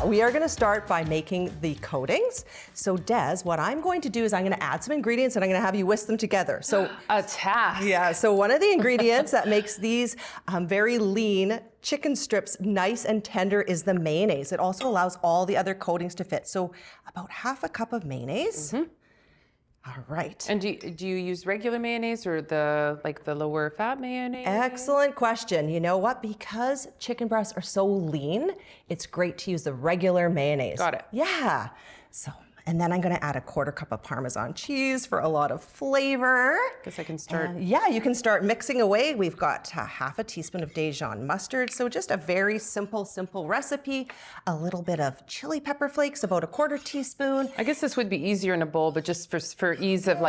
We are gonna start by making the coatings. So Des, what I'm going to do is I'm gonna add some ingredients and I'm gonna have you whisk them together. So a task. yeah, so one of the ingredients that makes these very lean chicken strips nice and tender is the mayonnaise. It also allows all the other coatings to fit. So about half a cup of mayonnaise. All right. And do you use regular mayonnaise or the lower fat mayonnaise? Excellent question. You know what? Because chicken breasts are so lean, it's great to use the regular mayonnaise. Got it. Yeah. So, and then I'm going to add a 1/4 cup of Parmesan cheese for a lot of flavor. Guess I can start. Yeah, you can start mixing away. We've got half a teaspoon of Dijon mustard. So just a very simple recipe. A little bit of chili pepper flakes, about a 1/4 teaspoon. I guess this would be easier in a bowl, but just for ease of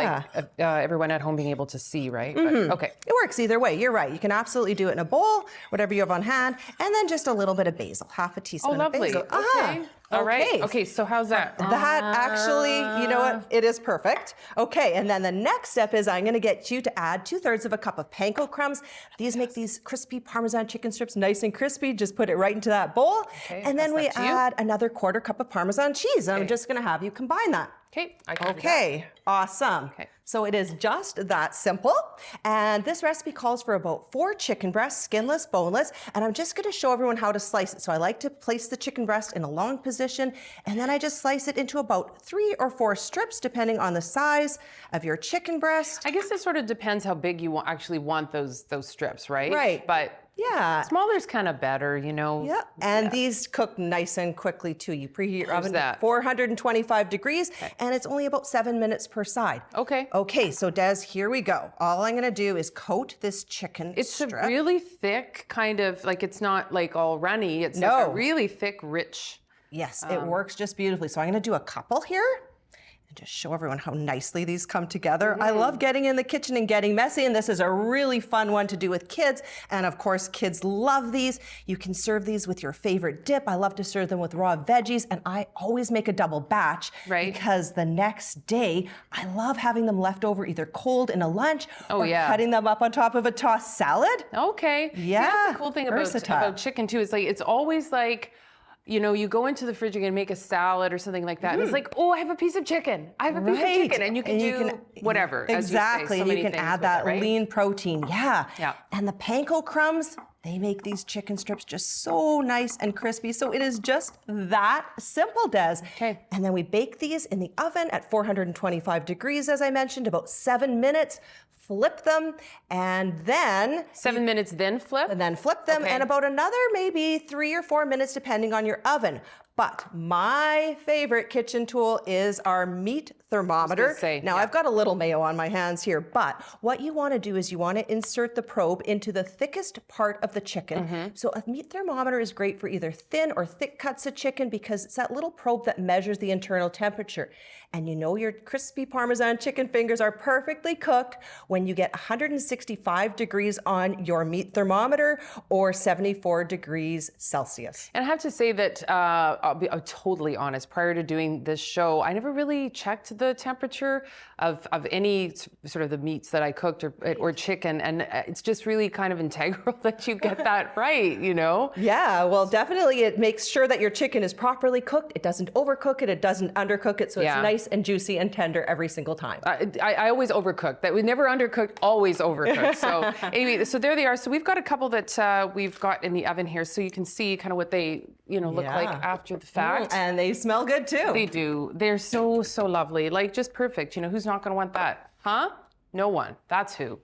everyone at home being able to see, right? But, okay. It works either way. You're right. You can absolutely do it in a bowl, whatever you have on hand. And then just a little bit of basil, half a teaspoon Oh, lovely. of basil. Okay. All right. Okay, so how's that? That actually, you know what? It is perfect. Okay, and then the next step is I'm gonna get you to add 2/3 of a cup of panko crumbs. These make these crispy Parmesan chicken strips nice and crispy. Just put it right into that bowl. Okay, and then we add another 1/4 cup of Parmesan cheese. And I'm just gonna have you combine that. Okay, I can do that. Okay, awesome. Okay. So it is just that simple. And this recipe calls for about 4 chicken breasts, skinless, boneless. And I'm just gonna show everyone how to slice it. So I like to place the chicken breast in a long position, and then I just slice it into about 3 or 4 strips, depending on the size of your chicken breast. I guess it sort of depends how big you actually want those strips, right? Right. But yeah. smaller is kind of better, you know? Yeah, and these cook nice and quickly too. You preheat your oven that? to 425 degrees, and it's only about 7 minutes per side. Okay. Okay, so Des, here we go. All I'm gonna do is coat this chicken It's strip. a really thick kind of, like it's not like all runny. It's like a really thick, rich. Yes, it works just beautifully. So I'm gonna do a couple here. Just show everyone how nicely these come together. I love getting in the kitchen and getting messy, and this is a really fun one to do with kids. And of course, kids love these. You can serve these with your favorite dip. I love to serve them with raw veggies, and I always make a double batch because the next day, I love having them left over either cold in a lunch or cutting them up on top of a tossed salad. Okay. Yeah, See, that's the cool thing about chicken too, is like, it's always like, you know, you go into the fridge and make a salad or something like that. And it's like, oh, I have a piece of chicken. I have a piece of chicken. And you can do whatever. Exactly. As you say, and you can add that lean protein. Yeah. Yeah. And the panko crumbs, they make these chicken strips just so nice and crispy. So it is just that simple, Des. Okay. And then we bake these in the oven at 425 degrees, as I mentioned, about 7 minutes. Flip them, and then 7 minutes, then flip? And then flip them, and about another maybe 3 or 4 minutes, depending on your oven. But my favorite kitchen tool is our meat thermometer. Now I've got a little mayo on my hands here, but what you want to do is you want to insert the probe into the thickest part of the chicken. So a meat thermometer is great for either thin or thick cuts of chicken because it's that little probe that measures the internal temperature. And you know your crispy Parmesan chicken fingers are perfectly cooked when you get 165 degrees on your meat thermometer or 74 degrees Celsius. And I have to say that I'll be totally honest. Prior to doing this show, I never really checked the temperature of any sort of the meats that I cooked or chicken, and it's just really kind of integral that you get that right, you know? Yeah, well, definitely it makes sure that your chicken is properly cooked. It doesn't overcook it. It doesn't undercook it. So it's nice and juicy and tender every single time. I always overcook. That we never undercooked, always overcooked. So anyway, so there they are. So we've got a couple that we've got in the oven here, so you can see kind of what they look like after the fact. And they smell good too. They do. They're so lovely. Like just perfect. You know, who's not going to want that? Huh? No one. That's who.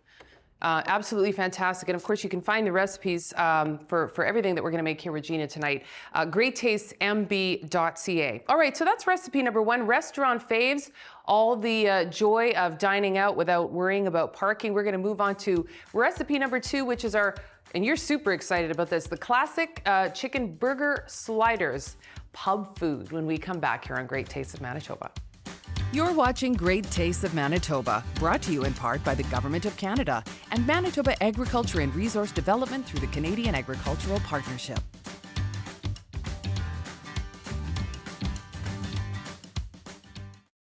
Absolutely fantastic. And of course, you can find the recipes for everything that we're going to make here with Gina tonight. GreatTastesMB.ca. All right, so that's recipe number 1, restaurant faves. All the joy of dining out without worrying about parking. We're going to move on to recipe number 2, which is our, and you're super excited about this, the classic chicken burger sliders, pub food, when we come back here on Great Tastes of Manitoba. You're watching Great Tastes of Manitoba, brought to you in part by the Government of Canada and Manitoba Agriculture and Resource Development through the Canadian Agricultural Partnership.